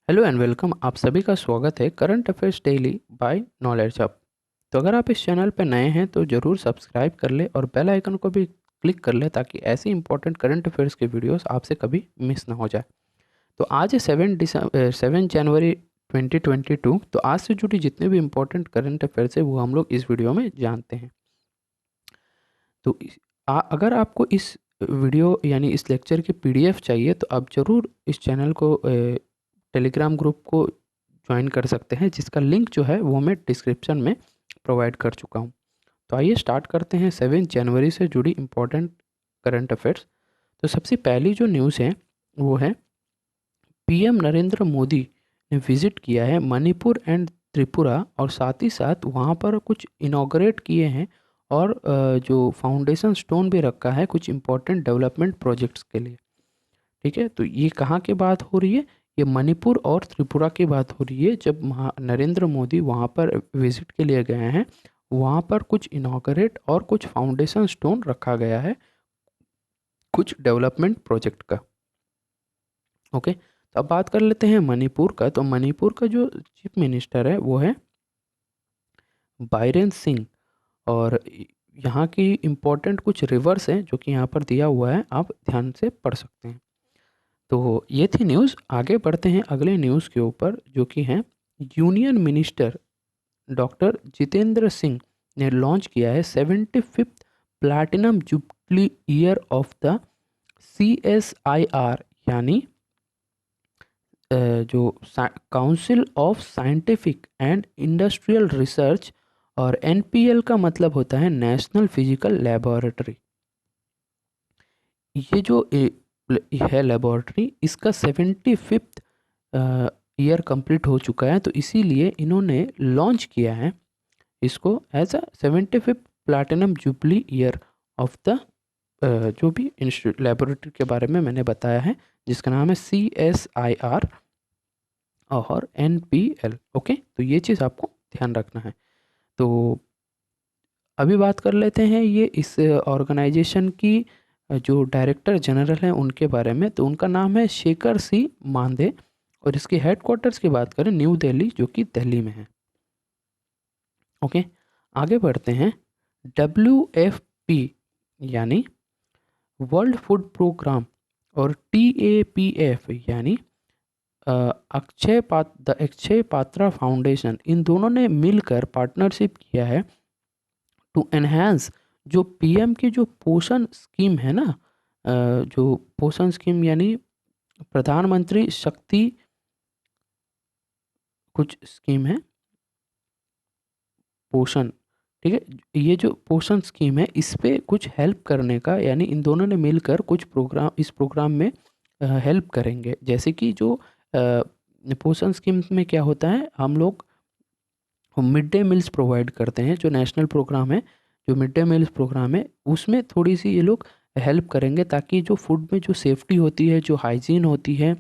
Hello and welcome. आप सभी का स्वागत है current affairs daily by knowledge hub. तो अगर आप इस चैनल पर नए हैं तो ज़रूर सब्सक्राइब कर ले और बेल आइकन को भी क्लिक कर ले ताकि ऐसी इंपॉर्टेंट करंट अफेयर्स के वीडियोस आपसे कभी मिस ना हो जाए। तो आज है 7 जनवरी 2022। तो आज से जुड़ी जितने भी इंपॉर्टेंट करंट अफेयर्स है वो हम लोग इस वीडियो में जानते हैं। तो अगर आपको इस वीडियो यानी इस लेक्चर की पीडीएफ चाहिए तो आप ज़रूर इस चैनल को टेलीग्राम ग्रुप को ज्वाइन कर सकते हैं, जिसका लिंक जो है वो मैं डिस्क्रिप्शन में प्रोवाइड कर चुका हूँ। तो आइए स्टार्ट करते हैं 7 जनवरी से जुड़ी इम्पोर्टेंट करंट अफेयर्स। तो सबसे पहली जो न्यूज़ है वो है पीएम नरेंद्र मोदी ने विजिट किया है मणिपुर एंड त्रिपुरा और साथ ही साथ वहाँ पर कुछ इनॉग्रेट किए हैं और जो फाउंडेशन स्टोन भी रखा है कुछ इम्पोर्टेंट डेवलपमेंट प्रोजेक्ट्स के लिए। ठीक है, तो ये कहाँ की बात हो रही है? ये मणिपुर और त्रिपुरा की बात हो रही है। जब नरेंद्र मोदी वहाँ पर विजिट के लिए गए हैं, वहाँ पर कुछ इनॉग्रेट और कुछ फाउंडेशन स्टोन रखा गया है कुछ डेवलपमेंट प्रोजेक्ट का। ओके, तो अब बात कर लेते हैं मणिपुर का। तो मणिपुर का जो चीफ मिनिस्टर है वो है बायरेन सिंह। और यहाँ की इम्पोर्टेंट कुछ रिवर्स हैं जो कि यहाँ पर दिया हुआ है, आप ध्यान से पढ़ सकते हैं। तो ये थी न्यूज़। आगे बढ़ते हैं अगले न्यूज़ के ऊपर जो कि है union minister doctor Jitendra Singh ने लॉन्च किया है 75th platinum jubilee year of the CSIR, यानी जो council of scientific and industrial research, और NPL का मतलब होता है नेशनल फिजिकल लेबोरेटरी। ये जो है लेबोरेटरी, इसका 75th ईयर कंप्लीट हो चुका है, तो इसीलिए इन्होंने लॉन्च किया है इसको as a 75th platinum jubilee year of the जो भी इंस्टीट्यूट लेबोरेटरी के बारे में मैंने बताया है, जिसका नाम है CSIR और NPL। ओके, तो ये चीज़ आपको ध्यान रखना है। तो अभी बात कर लेते हैं ये इस ऑर्गेनाइजेशन की जो डायरेक्टर जनरल हैं उनके बारे में। तो उनका नाम है शेखर सी मांदे और इसके हेडक्वार्टर्स की बात करें न्यू दिल्ली, जो कि दिल्ली में है। ओके, आगे बढ़ते हैं। WFP यानी वर्ल्ड फूड प्रोग्राम और TAPF यानी अक्षय पात्रा फाउंडेशन, इन दोनों ने मिलकर पार्टनरशिप किया है टू एनहांस जो PM की जो पोषण स्कीम है ना, जो पोषण स्कीम यानी प्रधानमंत्री शक्ति कुछ स्कीम है पोषण। ठीक है, ये जो पोषण स्कीम है इस पे कुछ हेल्प करने का, यानी इन दोनों ने मिलकर कुछ प्रोग्राम इस प्रोग्राम में हेल्प करेंगे। जैसे कि जो पोषण स्कीम में क्या होता है, हम लोग मिड डे मील्स प्रोवाइड करते हैं। जो नेशनल प्रोग्राम है, जो मिड डे मील्स प्रोग्राम है, उसमें थोड़ी सी ये लोग हेल्प करेंगे ताकि जो फूड में जो सेफ्टी होती है, जो हाइजीन होती है,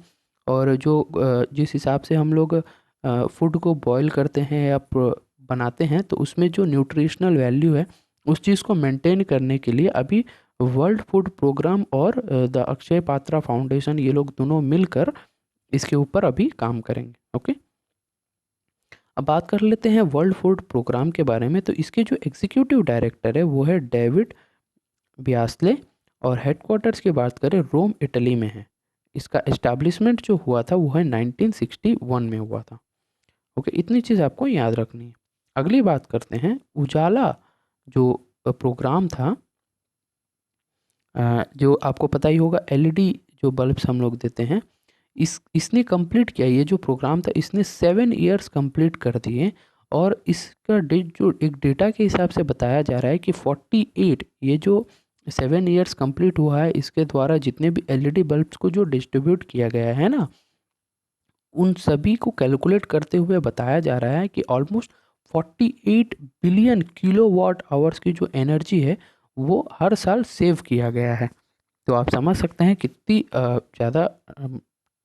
और जो जिस हिसाब से हम लोग फूड को बॉईल करते हैं या बनाते हैं, तो उसमें जो न्यूट्रिशनल वैल्यू है उस चीज़ को मेंटेन करने के लिए अभी वर्ल्ड फूड प्रोग्राम और द अक्षय पात्रा फाउंडेशन, ये लोग दोनों मिलकर इसके ऊपर अभी काम करेंगे। ओके, अब बात कर लेते हैं वर्ल्ड फूड प्रोग्राम के बारे में। तो इसके जो एग्जीक्यूटिव डायरेक्टर है वो है डेविड बियास्ले और हेडक्वार्टर्स की बात करें रोम इटली में है। इसका एस्टैब्लिशमेंट जो हुआ था वो है 1961 में हुआ था। ओके, इतनी चीज़ आपको याद रखनी है। अगली बात करते हैं उजाला जो प्रोग्राम था, जो आपको पता ही होगा LED जो बल्ब्स हम लोग देते हैं, इसने कंप्लीट किया। ये जो प्रोग्राम था इसने 7 ईयर्स कंप्लीट कर दिए और इसका जो एक डेटा के हिसाब से बताया जा रहा है कि 48, ये जो 7 ईयर्स कंप्लीट हुआ है इसके द्वारा जितने भी LED बल्ब्स को जो डिस्ट्रीब्यूट किया गया है ना, उन सभी को कैलकुलेट करते हुए बताया जा रहा है कि ऑलमोस्ट 48 बिलियन किलोवाट आवर्स की जो एनर्जी है वो हर साल सेव किया गया है। तो आप समझ सकते हैं कितनी ज़्यादा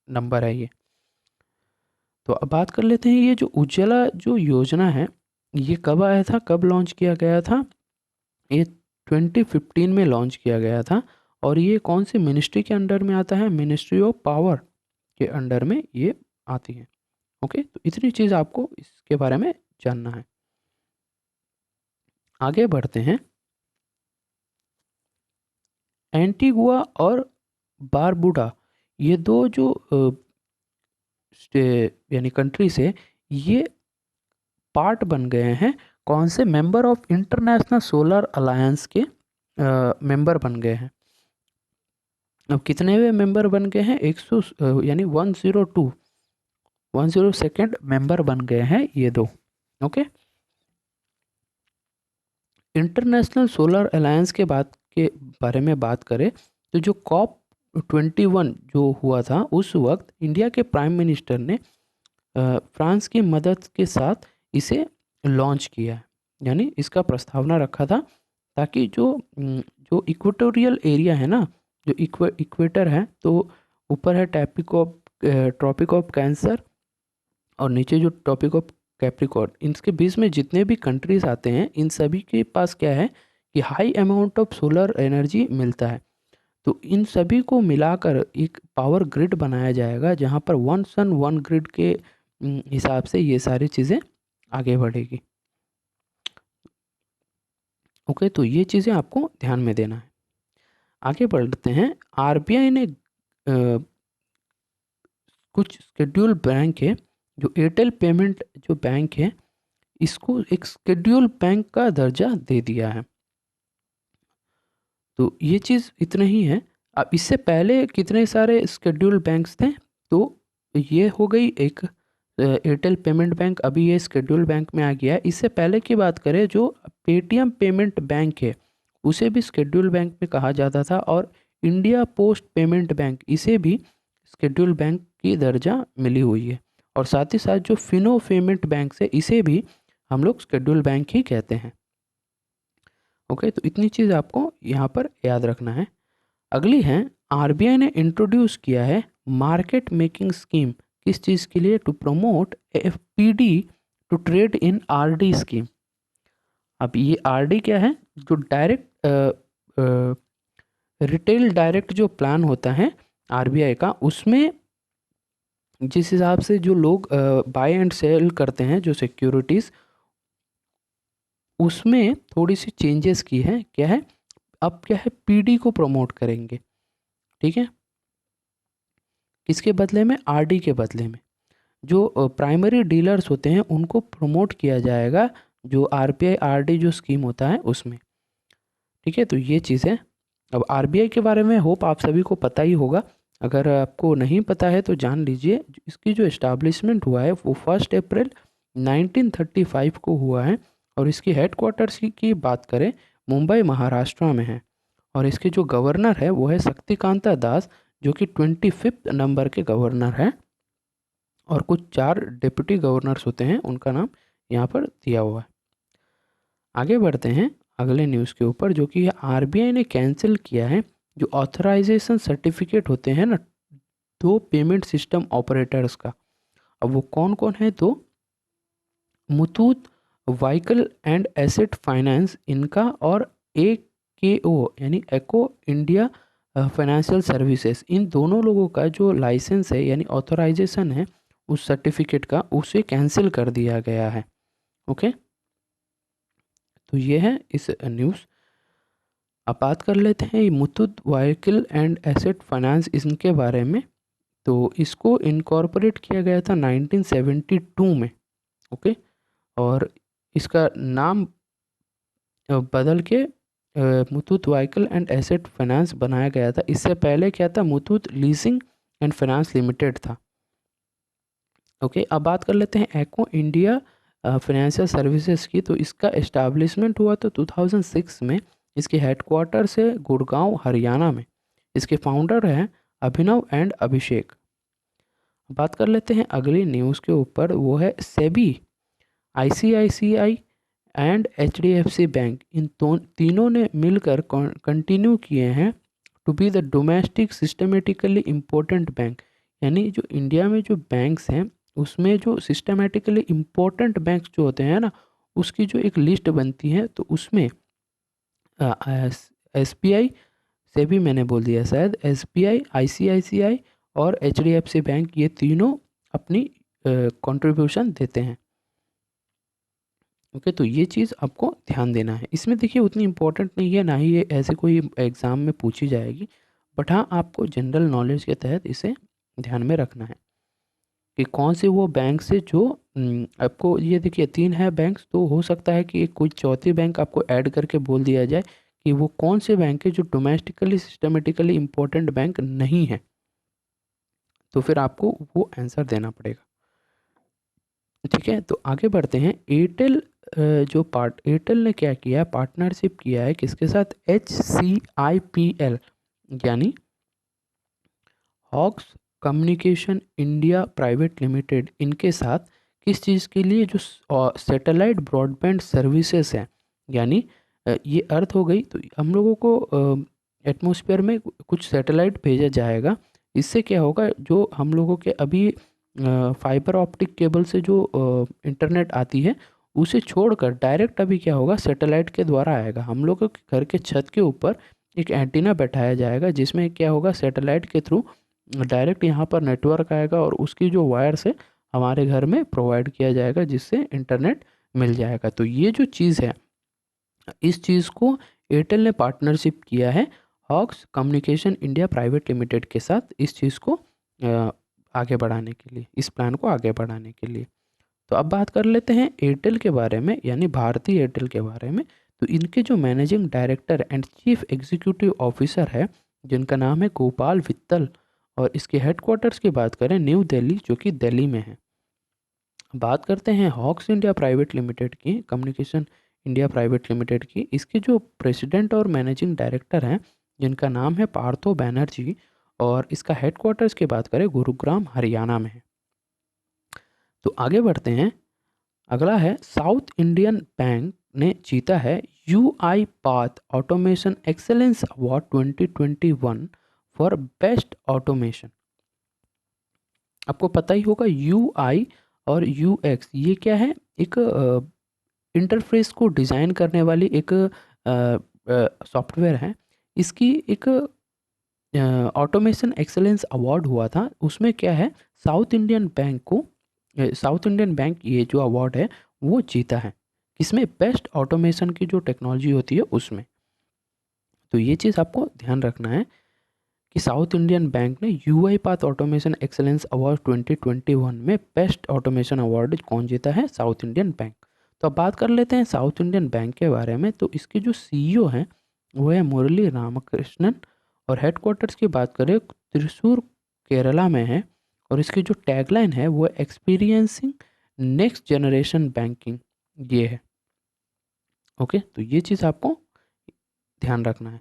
नंबर है ये। तो अब बात कर लेते हैं ये जो उज्ज्वला जो योजना है ये कब आया था, कब लॉन्च किया गया था? ये 2015 में लॉन्च किया गया था। और ये कौन सी मिनिस्ट्री के अंडर में आता है? मिनिस्ट्री ऑफ पावर के अंडर में ये आती है। ओके, तो इतनी चीज़ आपको इसके बारे में जानना है। आगे बढ़ते हैं। एंटीगुआ और बारबुडा, ये दो जो यानी कंट्रीज है, ये पार्ट बन गए हैं कौन से, member of international solar alliance के मेंबर बन गए हैं। अब कितने वे मेंबर बन गए हैं, 100 यानी 102 मेंबर बन गए हैं ये दो। ओके, इंटरनेशनल सोलर अलायंस के बारे में बात करें तो जो COP21 जो हुआ था उस वक्त इंडिया के प्राइम मिनिस्टर ने फ्रांस की मदद के साथ इसे लॉन्च किया, यानी इसका प्रस्तावना रखा था, ताकि जो इक्वेटोरियल एरिया है ना, जो इक्वेटर है, तो ऊपर है ट्रॉपिक ऑफ कैंसर और नीचे जो टॉपिक ऑफ कैप्रिकॉर्न, इनके बीच में जितने भी कंट्रीज आते हैं इन सभी के पास क्या है कि high amount of solar energy मिलता है। तो इन सभी को मिलाकर एक पावर ग्रिड बनाया जाएगा, जहाँ पर वन सन वन ग्रिड के हिसाब से ये सारी चीज़ें आगे बढ़ेगी। ओके, तो ये चीज़ें आपको ध्यान में देना है। आगे बढ़ते हैं। आरबीआई ने कुछ शेड्यूल बैंक है, जो एयरटेल पेमेंट जो बैंक है, इसको एक शेड्यूल बैंक का दर्जा दे दिया है। तो ये चीज़ इतना ही है। अब इससे पहले कितने सारे शेड्यूल बैंक्स थे, तो ये हो गई एक एयरटेल पेमेंट बैंक, अभी ये शेड्यूल बैंक में आ गया है। इससे पहले की बात करें, जो पेटीएम पेमेंट बैंक है उसे भी शेड्यूल बैंक में कहा जाता था, और इंडिया पोस्ट पेमेंट बैंक, इसे भी शेड्यूल बैंक की दर्जा मिली हुई है। और साथ ही साथ जो फिनो पेमेंट बैंक है, इसे भी हम लोग शेड्यूल बैंक ही कहते हैं। ओके, तो इतनी चीज़ आपको यहाँ पर याद रखना है। अगली है, आरबीआई ने इंट्रोड्यूस किया है मार्केट मेकिंग स्कीम, किस चीज़ के लिए, to promote FPD to trade in RD scheme. अब ये आरडी क्या है, जो डायरेक्ट रिटेल डायरेक्ट जो प्लान होता है आरबीआई का, उसमें जिस हिसाब से जो लोग बाय एंड सेल करते हैं जो सिक्योरिटीज़, उसमें थोड़ी सी चेंजेस की है। क्या है, अब क्या है, पीडी को प्रमोट करेंगे। ठीक है, किसके बदले में, आरडी के बदले में। जो प्राइमरी डीलर्स होते हैं उनको प्रमोट किया जाएगा, जो आरबीआई आरडी जो स्कीम होता है उसमें। ठीक है, तो ये चीज़ है। अब आरबीआई के बारे में होप आप सभी को पता ही होगा, अगर आपको नहीं पता है तो जान लीजिए। इसकी जो इस्टाब्लिशमेंट हुआ है वो 1 अप्रैल 1935 को हुआ है, और इसकी हेडक्वार्टर्स की बात करें मुंबई महाराष्ट्र में है। और इसके जो गवर्नर है वो है शक्तिकांता दास, जो कि 25 नंबर के गवर्नर हैं, और कुछ 4 डिप्टी गवर्नर्स होते हैं, उनका नाम यहाँ पर दिया हुआ है। आगे बढ़ते हैं अगले न्यूज़ के ऊपर, जो कि आरबीआई ने कैंसिल किया है जो ऑथराइजेशन सर्टिफिकेट होते हैं ना, 2 पेमेंट सिस्टम ऑपरेटर्स का। अब वो कौन कौन है, तो Muthoot vehicle and asset finance इनका, और AKO यानी एको इंडिया फाइनेंशियल सर्विसेज, इन दोनों लोगों का जो लाइसेंस है यानी ऑथराइजेशन है उस सर्टिफिकेट का, उसे कैंसिल कर दिया गया है। ओके, तो ये है इस न्यूज़। अब बात कर लेते हैं Muthoot vehicle and asset finance, इनके बारे में। तो इसको इनकॉर्पोरेट किया गया था 1972 में। ओके, और इसका नाम बदल के Muthoot vehicle and asset finance बनाया गया था। इससे पहले क्या था, Muthoot leasing and finance limited था। ओके, अब बात कर लेते हैं एको इंडिया फाइनेंशियल सर्विसेज की। तो इसका इस्टेब्लिशमेंट हुआ तो 2006 में। इसके हेडक्वार्टर से गुड़गांव हरियाणा में। इसके फाउंडर हैं अभिनव एंड अभिषेक। बात कर लेते हैं अगली न्यूज़ के ऊपर, वो है SEBI, ICICI and HDFC bank, इन तीनों ने मिलकर कंटिन्यू किए हैं to be the domestic systematically important bank. यानी जो इंडिया में जो बैंक्स हैं उसमें जो सिस्टमेटिकली इम्पोर्टेंट बैंक्स जो होते हैं ना, उसकी जो एक लिस्ट बनती है, तो उसमें SBI, से भी मैंने बोल दिया शायद, SBI, ICICI और HDFC बैंक, ये तीनों अपनी कंट्रीब्यूशन देते हैं। ओके, तो ये चीज़ आपको ध्यान देना है। इसमें देखिए उतनी इम्पोर्टेंट नहीं है, ना ही ये ऐसे कोई एग्ज़ाम में पूछी जाएगी, बट हाँ आपको जनरल नॉलेज के तहत इसे ध्यान में रखना है कि कौन से वो बैंक से जो आपको, ये देखिए 3 है बैंक्स, तो हो सकता है कि कोई चौथी बैंक आपको ऐड करके बोल दिया जाए कि वो कौन से बैंक है जो डोमेस्टिकली सिस्टमेटिकली इम्पोर्टेंट बैंक नहीं है, तो फिर आपको वो आंसर देना पड़ेगा। ठीक है, तो आगे बढ़ते हैं। एयरटेल एयरटेल ने क्या किया है, पार्टनरशिप किया है किसके साथ, HCIPL यानी Hawks communication India private limited, इनके साथ किस चीज़ के लिए, जो सैटेलाइट ब्रॉडबैंड सर्विसेज हैं, यानी ये अर्थ हो गई, तो हम लोगों को एटमॉस्फेयर में कुछ सैटेलाइट भेजा जाएगा। इससे क्या होगा, जो हम लोगों के अभी फाइबर ऑप्टिक केबल से जो इंटरनेट आती है, उसे छोड़कर डायरेक्ट अभी क्या होगा, सैटेलाइट के द्वारा आएगा। हम लोगों के घर के छत के ऊपर एक एंटीना बैठाया जाएगा, जिसमें क्या होगा, सैटेलाइट के थ्रू डायरेक्ट यहाँ पर नेटवर्क आएगा और उसकी जो वायर से हमारे घर में प्रोवाइड किया जाएगा, जिससे इंटरनेट मिल जाएगा। तो ये जो चीज़ है, इस चीज़ को एयरटेल ने पार्टनरशिप किया है Hawks communication India private limited के साथ, इस चीज़ को आगे बढ़ाने के लिए, इस प्लान को आगे बढ़ाने के लिए। तो अब बात कर लेते हैं एयरटेल के बारे में, यानी भारतीय एयरटेल के बारे में। तो इनके जो managing director and chief executive officer है, जिनका नाम है गोपाल वित्तल, और इसके हेडक्वार्टर्स की बात करें न्यू दिल्ली, जो कि दिल्ली में है। बात करते हैं हॉक्स इंडिया प्राइवेट लिमिटेड की, कम्युनिकेशन इंडिया प्राइवेट लिमिटेड की। इसके जो प्रेसिडेंट और मैनेजिंग डायरेक्टर हैं, जिनका नाम है पार्थो बैनर्जी, और इसका हेडक्वार्टर्स की बात करें गुरुग्राम हरियाणा में है। तो आगे बढ़ते हैं। अगला है, साउथ इंडियन बैंक ने जीता है UI path automation excellence award 2021 for best automation. आपको पता ही होगा UI और UX ये क्या है, एक इंटरफेस को डिज़ाइन करने वाली एक सॉफ्टवेयर है। इसकी एक ऑटोमेशन एक्सेलेंस अवार्ड हुआ था, उसमें क्या है, साउथ इंडियन बैंक को साउथ इंडियन बैंक ये जो अवार्ड है वो जीता है, इसमें बेस्ट ऑटोमेशन की जो टेक्नोलॉजी होती है उसमें। तो ये चीज़ आपको ध्यान रखना है कि साउथ इंडियन बैंक ने UI path automation excellence award 2021 में बेस्ट ऑटोमेशन अवार्ड कौन जीता है, साउथ इंडियन बैंक। तो अब बात कर लेते हैं साउथ इंडियन बैंक के बारे में। तो इसके जो CEO हैं वो है मुरली रामकृष्णन, और हेडक्वार्टर्स की बात करें त्रिशूर केरला में है, और इसकी जो टैगलाइन है वो एक्सपीरियंसिंग नेक्स्ट जनरेशन बैंकिंग, ये है। ओके, तो ये चीज़ आपको ध्यान रखना है।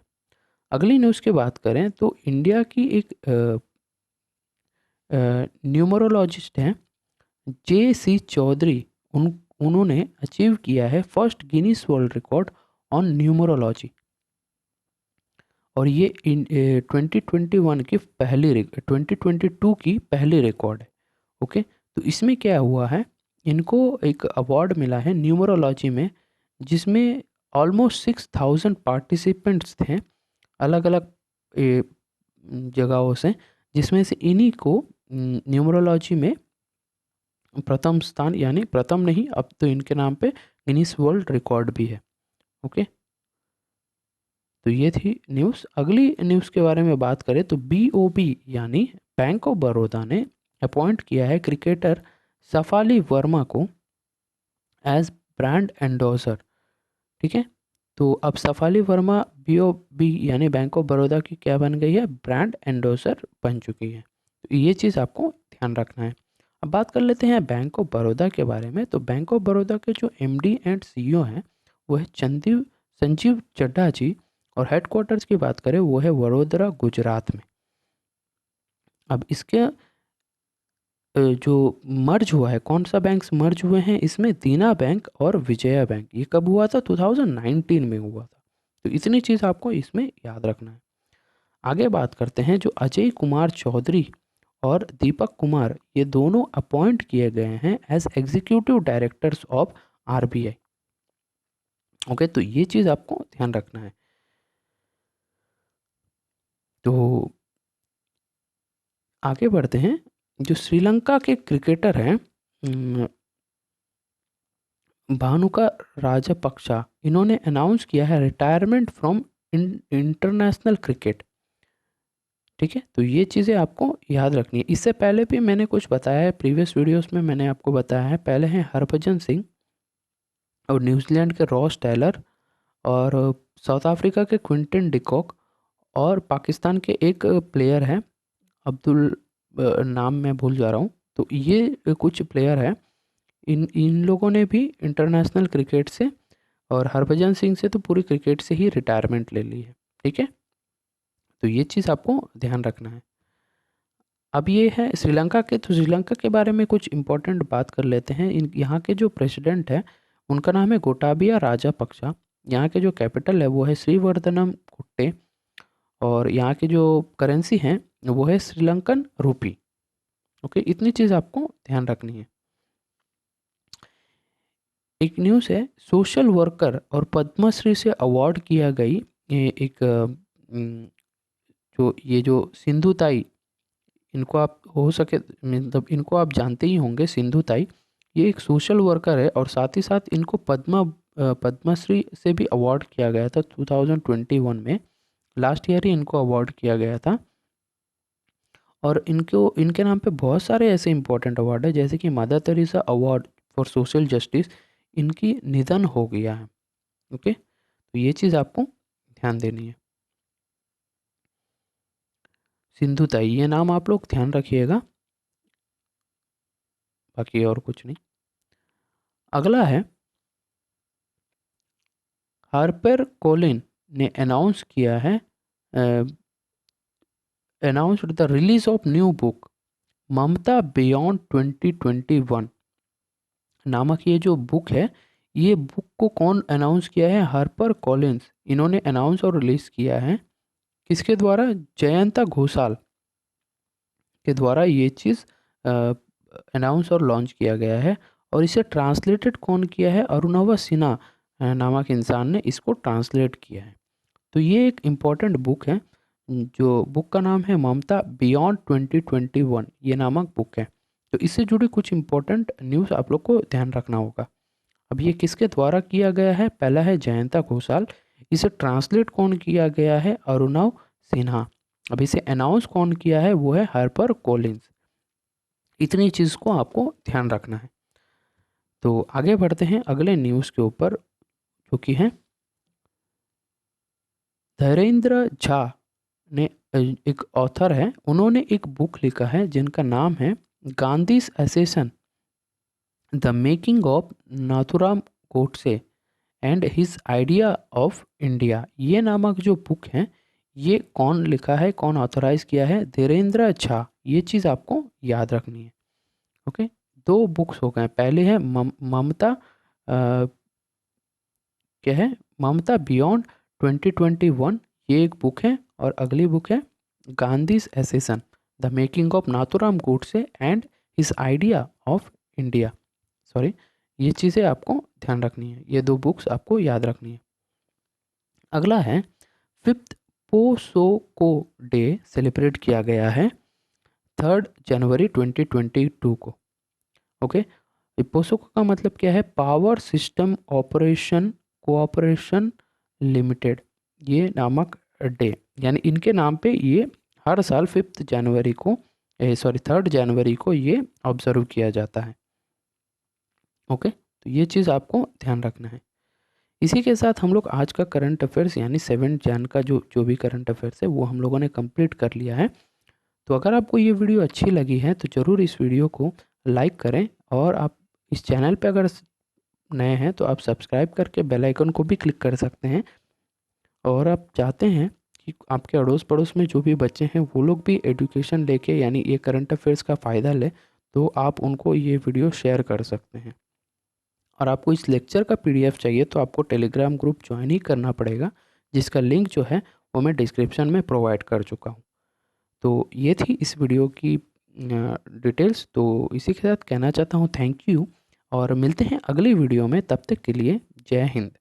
अगली न्यूज़ की बात करें तो इंडिया की एक न्यूमरोलॉजिस्ट हैं JC चौधरी, उन्होंने अचीव किया है first Guinness world record on numerology, और ये 2021 की 2022 की पहली रिकॉर्ड है। ओके, तो इसमें क्या हुआ है, इनको एक अवार्ड मिला है न्यूमरोलॉजी में, जिसमें ऑलमोस्ट 6000 पार्टिसिपेंट्स थे अलग अलग जगहों से, जिसमें से इन्हीं को न्यूमरोलॉजी में प्रथम स्थान, यानी प्रथम नहीं, अब तो इनके नाम पे गिनीज वर्ल्ड रिकॉर्ड भी है। ओके, तो ये थी न्यूज़। अगली न्यूज़ के बारे में बात करें तो BOB यानी बैंक ऑफ बड़ौदा ने अपॉइंट किया है क्रिकेटर सफाली वर्मा को एज ब्रांड एंडोसर। ठीक है, तो अब सफाली वर्मा BOB यानी बैंक ऑफ बड़ौदा की क्या बन गई है, ब्रांड एंडोसर बन चुकी है। तो ये चीज़ आपको ध्यान रखना है। अब बात कर लेते हैं बैंक ऑफ बड़ौदा के बारे में। तो बैंक ऑफ बड़ौदा के जो MD एंड CEO हैं वो है संजीव चड्ढा जी, और हेडक्वार्टर्स की बात करें वो है वडोदरा गुजरात में। अब इसके जो मर्ज हुआ है, कौन सा बैंक्स मर्ज हुए हैं इसमें, दीना बैंक और विजया बैंक। ये कब हुआ था, 2019 में हुआ था। तो इतनी चीज़ आपको इसमें याद रखना है। आगे बात करते हैं, जो अजय कुमार चौधरी और दीपक कुमार, ये दोनों अपॉइंट किए गए हैं as executive directors of RBI। Okay, तो ये चीज़ आपको ध्यान रखना है। तो आगे बढ़ते हैं, जो श्रीलंका के क्रिकेटर हैं भानुका राजपक्षा, इन्होंने अनाउंस किया है रिटायरमेंट फ्रॉम इंटरनेशनल क्रिकेट। ठीक है, तो ये चीज़ें आपको याद रखनी है। इससे पहले भी मैंने कुछ बताया है, प्रीवियस वीडियोस में मैंने आपको बताया है। पहले हैं हरभजन सिंह, और न्यूजीलैंड के रॉस टेलर, और साउथ अफ्रीका के क्विंटन डिकॉक, और पाकिस्तान के एक प्लेयर हैं अब्दुल, नाम मैं भूल जा रहा हूँ। तो ये कुछ प्लेयर है, इन इन लोगों ने भी इंटरनेशनल क्रिकेट से, और हरभजन सिंह से तो पूरी क्रिकेट से ही रिटायरमेंट ले ली है। ठीक है, तो ये चीज़ आपको ध्यान रखना है। अब ये है श्रीलंका के, तो श्रीलंका के बारे में कुछ इंपॉर्टेंट बात कर लेते हैं। इन यहाँ के जो प्रेसिडेंट है उनका नाम है गोटाबिया राजापक्सा। यहाँ के जो कैपिटल है वो है श्रीवर्धनम कुट्टे, और यहाँ की जो करेंसी है वो है श्रीलंकन रूपी। ओके, इतनी चीज़ आपको ध्यान रखनी है। एक न्यूज़ है, सोशल वर्कर और पद्मश्री से अवार्ड किया गई एक जो सिंधु ताई, इनको आप हो सके मतलब इनको आप जानते ही होंगे। सिंधु ताई ये एक सोशल वर्कर है, और साथ ही साथ इनको पद्मश्री से भी अवार्ड किया गया था 2021 में। लास्ट ईयर ही इनको अवार्ड किया गया था। और इनके नाम पे बहुत सारे ऐसे इंपॉर्टेंट अवार्ड है, जैसे कि mother Teresa award for social justice, इनकी निधन हो गया है। ओके, तो ये चीज़ आपको ध्यान देनी है। सिंधु ताई, ये नाम आप लोग ध्यान रखिएगा, बाकी और कुछ नहीं। अगला है, हार्पर कोलिन ने अनाउंस किया है, announced the release of new book Mamata beyond 2021 नामक ये जो बुक है, ये बुक को कौन अनाउंस किया है? हार्पर कॉलिन्स, इन्होंने अनाउंस और रिलीज किया है। किसके द्वारा? जयंता घोषाल के द्वारा ये चीज़ अनाउंस और लॉन्च किया गया है। और इसे ट्रांसलेटेड कौन किया है? अरुणव सिन्हा नामक इंसान ने इसको ट्रांसलेट किया है। तो ये एक इम्पॉर्टेंट बुक है, जो बुक का नाम है ममता बियॉन्ड 2021, ये नामक बुक है। तो इससे जुड़ी कुछ इम्पोर्टेंट न्यूज़ आप लोग को ध्यान रखना होगा। अब ये किसके द्वारा किया गया है? पहला है जयंता घोषाल, इसे ट्रांसलेट कौन किया गया है? अरुणव सिन्हा। अब इसे अनाउंस कौन किया है? वो है हार्पर कॉलिन्स। इतनी चीज़ को आपको ध्यान रखना है। तो आगे बढ़ते हैं अगले न्यूज़ के ऊपर, जो कि है धैरेंद्र झा ने, एक ऑथर है, उन्होंने एक बुक लिखा है जिनका नाम है Gandhi's assassin, the making of Nathuram Godse and his idea of India. ये नामक जो बुक है, ये कौन लिखा है, कौन ऑथराइज किया है? धीरेन्द्र झा। ये चीज़ आपको याद रखनी है। ओके, दो बुक्स हो गए। पहले है ममता, क्या है? ममता बियॉन्ड 2021, ये एक बुक है। और अगली बुक है Gandhi's assassin, the making of Nathuram Godse and his idea of India. Sorry, ये चीज़ें आपको ध्यान रखनी है, ये दो बुक्स आपको याद रखनी है। अगला है, 5th पोसोको डे सेलिब्रेट किया गया है 3 जनवरी 2022 को। ओके, पोसोको का मतलब क्या है? Power system operation cooperation limited, ये नामक डे, यानी इनके नाम पे ये हर साल 5th जनवरी को, 3 जनवरी को ये ऑब्जर्व किया जाता है। ओके, तो ये चीज़ आपको ध्यान रखना है। इसी के साथ हम लोग आज का करंट अफेयर्स यानी 7 जन का जो जो भी करंट अफेयर्स है वो हम लोगों ने कंप्लीट कर लिया है। तो अगर आपको ये वीडियो अच्छी लगी है तो ज़रूर इस वीडियो को लाइक करें, और आप इस चैनल पे अगर नए हैं तो आप सब्सक्राइब करके बेल आइकन को भी क्लिक कर सकते हैं। और आप चाहते हैं कि आपके अड़ोस पड़ोस में जो भी बच्चे हैं वो लोग भी एजुकेशन लेके यानी ये करंट अफेयर्स का फ़ायदा ले, तो आप उनको ये वीडियो शेयर कर सकते हैं। और आपको इस लेक्चर का पीडीएफ चाहिए तो आपको टेलीग्राम ग्रुप ज्वाइन ही करना पड़ेगा, जिसका लिंक जो है वो मैं डिस्क्रिप्शन में प्रोवाइड कर चुका हूँ। तो ये थी इस वीडियो की डिटेल्स। तो इसी के साथ कहना चाहता हूँ थैंक यू, और मिलते हैं अगली वीडियो में। तब तक के लिए जय हिंद।